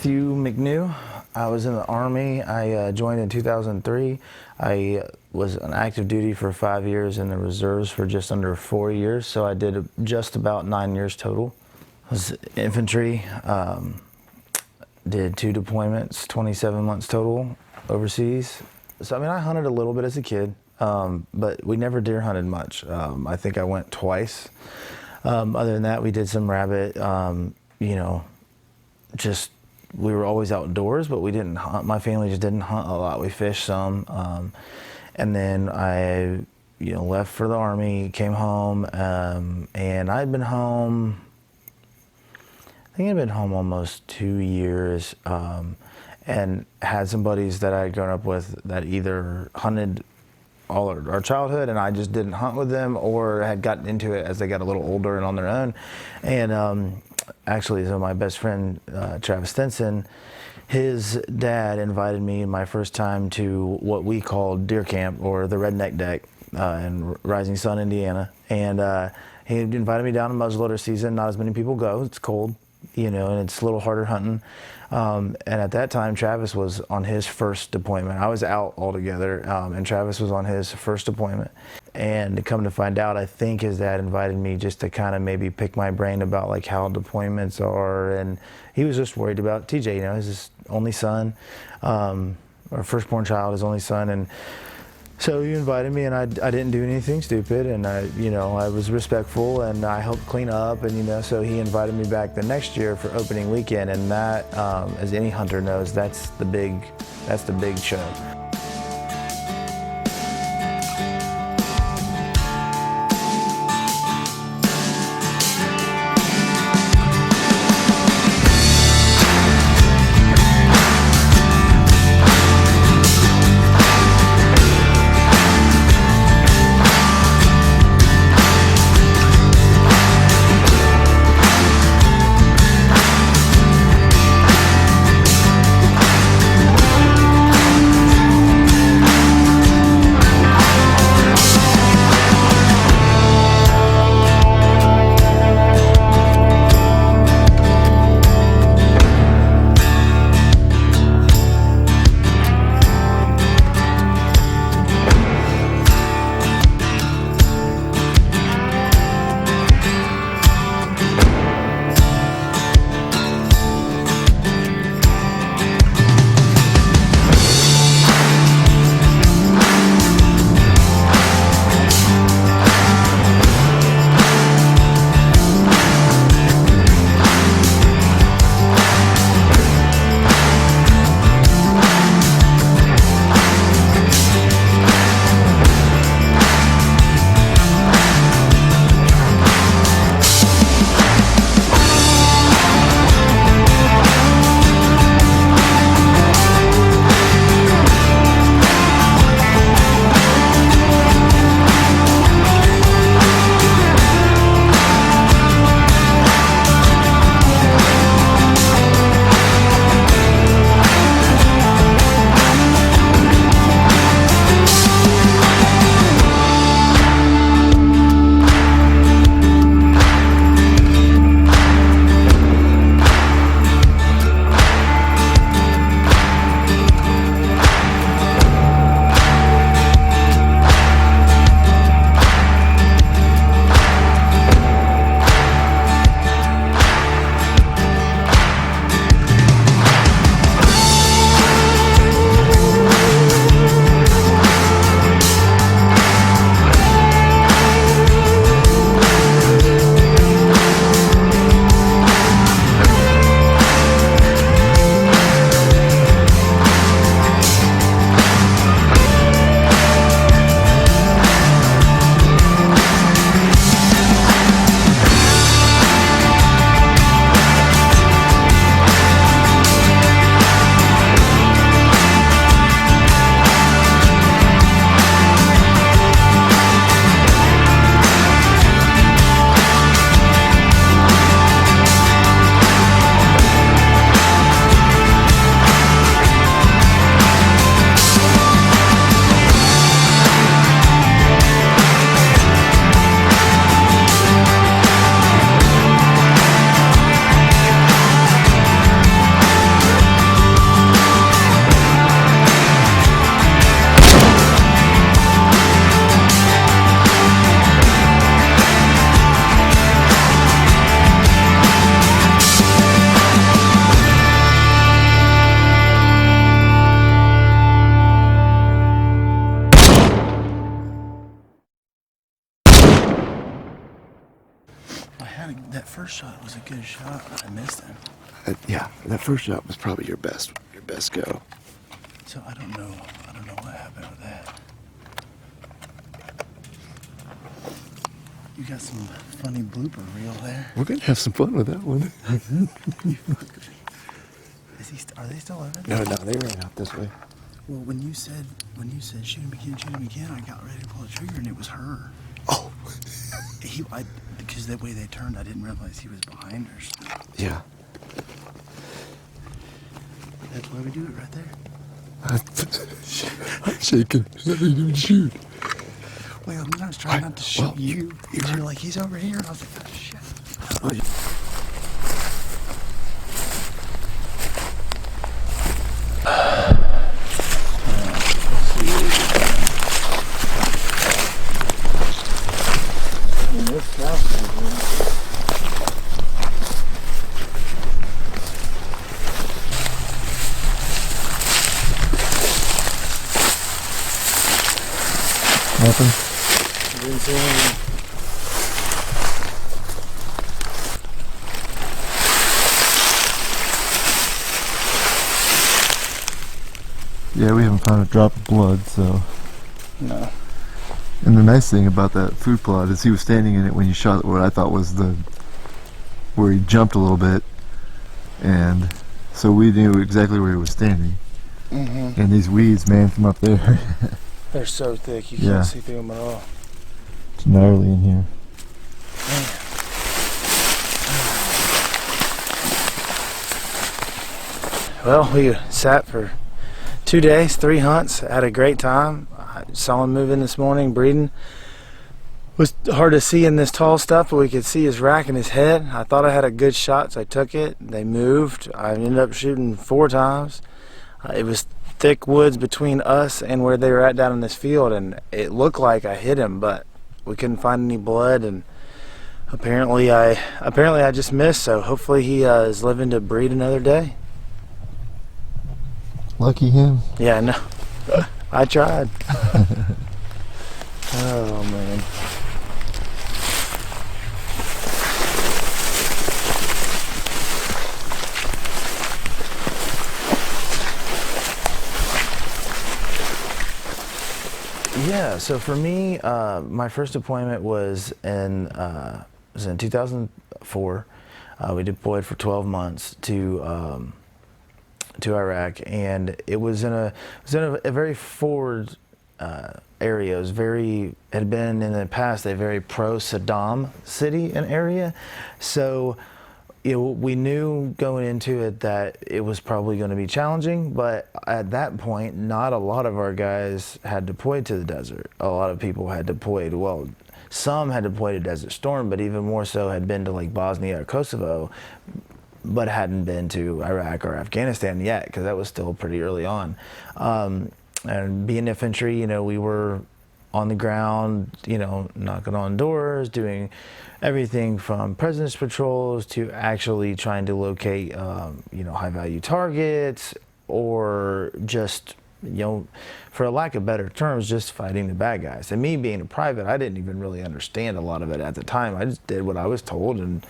Matthew Mcnew. I was in the Army. I joined in 2003. I was on active duty for 5 years and the reserves for just under 4 years, so I did just about 9 years total. I was infantry, did 2 deployments, 27 months total overseas. So I mean, I hunted a little bit as a kid, but we never deer hunted much. I think I went twice. Other than that, we did some rabbit, we were always outdoors, but we didn't hunt. My family just didn't hunt a lot. We fished some. And then I, left for the Army, came home, and I'd been home, I think I'd been home almost 2 years, and had some buddies that I had grown up with that either hunted all our childhood and I just didn't hunt with them, or had gotten into it as they got a little older and on their own. And actually, so my best friend, Travis Stinson, his dad invited me my first time to what we called deer camp, or the Redneck Deck, in Rising Sun, Indiana. And he invited me down to muzzleloader season. Not as many people go. It's cold, and it's a little harder hunting. And at that time, Travis was on his first deployment. I was out altogether, and Travis was on his first deployment. And to come to find out, I think his dad invited me just to kind of maybe pick my brain about like how deployments are. And he was just worried about TJ, his only son, our firstborn child, his only son. And so he invited me, and I didn't do anything stupid, and I was respectful, and I helped clean up, and so he invited me back the next year for opening weekend, and that, as any hunter knows, that's the big show. first shot was a good shot, but I missed him. Yeah, that first shot was probably your best go. So I don't know what happened with that. You got some funny blooper reel there. We're gonna have some fun with that one. Are they still living? No, they ran out this way. Well, when you said shoot him again, I got ready to pull the trigger and it was her. Oh. Because the way they turned, I didn't realize he was behind her. So. Yeah. That's why we do it right there. I'm shaking. I didn't even shoot. Well, I was trying not to shoot you. You're like, he's over here. And I was like, oh, shit. Oh, yeah. Nothing? Didn't see anything. Yeah, we haven't found a drop of blood, so. No. And the nice thing about that food plot is he was standing in it when you shot what I thought was where he jumped a little bit, and so we knew exactly where he was standing. Mm-hmm. And these weeds, man, from up there. They're so thick, you can't see through them at all. It's gnarly in here. Man. Well, we sat for 2 days, 3 hunts, had a great time. I saw him moving this morning, breeding. It was hard to see in this tall stuff, but we could see his rack in his head. I thought I had a good shot, so I took it. They moved. I ended up shooting 4 times. It was thick woods between us and where they were at down in this field, and it looked like I hit him, but we couldn't find any blood, and apparently I just missed, so hopefully he is living to breed another day. Lucky him. Yeah, I know. I tried. Oh, man. Yeah, so for me, my first deployment was in 2004. We deployed for 12 months to Iraq, and it was in a very forward area. It was had been in the past a very pro-Saddam city and area, so we knew going into it that it was probably going to be challenging, but at that point, not a lot of our guys had deployed to the desert. A lot of people had deployed, well, some had deployed to Desert Storm, but even more so had been to like Bosnia or Kosovo, but hadn't been to Iraq or Afghanistan yet, because that was still pretty early on. And being infantry, we were on the ground, knocking on doors, doing everything from presence patrols to actually trying to locate, high-value targets, or just, for a lack of better terms, just fighting the bad guys. And me being a private, I didn't even really understand a lot of it at the time. I just did what I was told, and,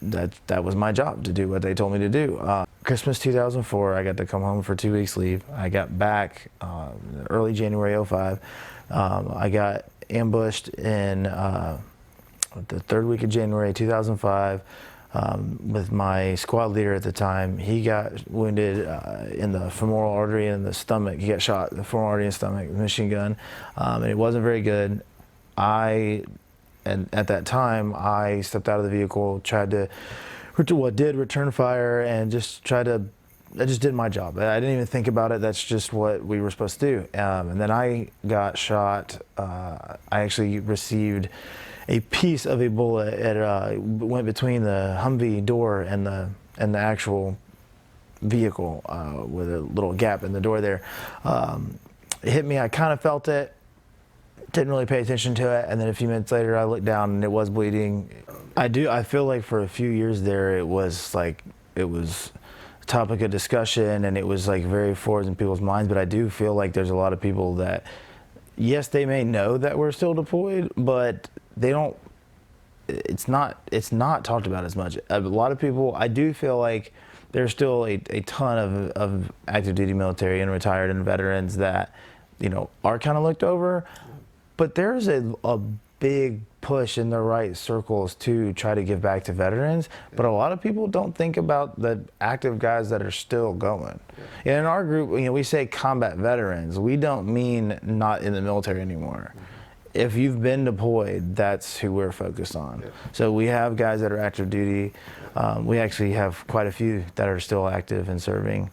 that was my job, to do what they told me to do. Christmas 2004, I got to come home for 2 weeks leave. I got back early January 05. I got ambushed in the 3rd week of January 2005 with my squad leader at the time. He got wounded in the femoral artery and the stomach. He got shot in the femoral artery and stomach with a machine gun, and it wasn't very good. And at that time, I stepped out of the vehicle, did return fire, and I just did my job. I didn't even think about it. That's just what we were supposed to do. And then I got shot. I actually received a piece of a bullet. It went between the Humvee door and the actual vehicle, with a little gap in the door there. It hit me. I kind of felt it. Didn't really pay attention to it, and then a few minutes later I looked down and it was bleeding. I feel like for a few years there it was a topic of discussion, and it was like very forward in people's minds, but I do feel like there's a lot of people that, yes, they may know that we're still deployed, but they don't it's not talked about as much. A lot of people, I do feel like there's still a ton of active duty military and retired and veterans that, you know, are kind of looked over, but there's a big push in the right circles to try to give back to veterans. But a lot of people don't think about the active guys that are still going. And in our group, you know, we say combat veterans. We don't mean not in the military anymore. If you've been deployed, that's who we're focused on. So we have guys that are active duty. We actually have quite a few that are still active and serving.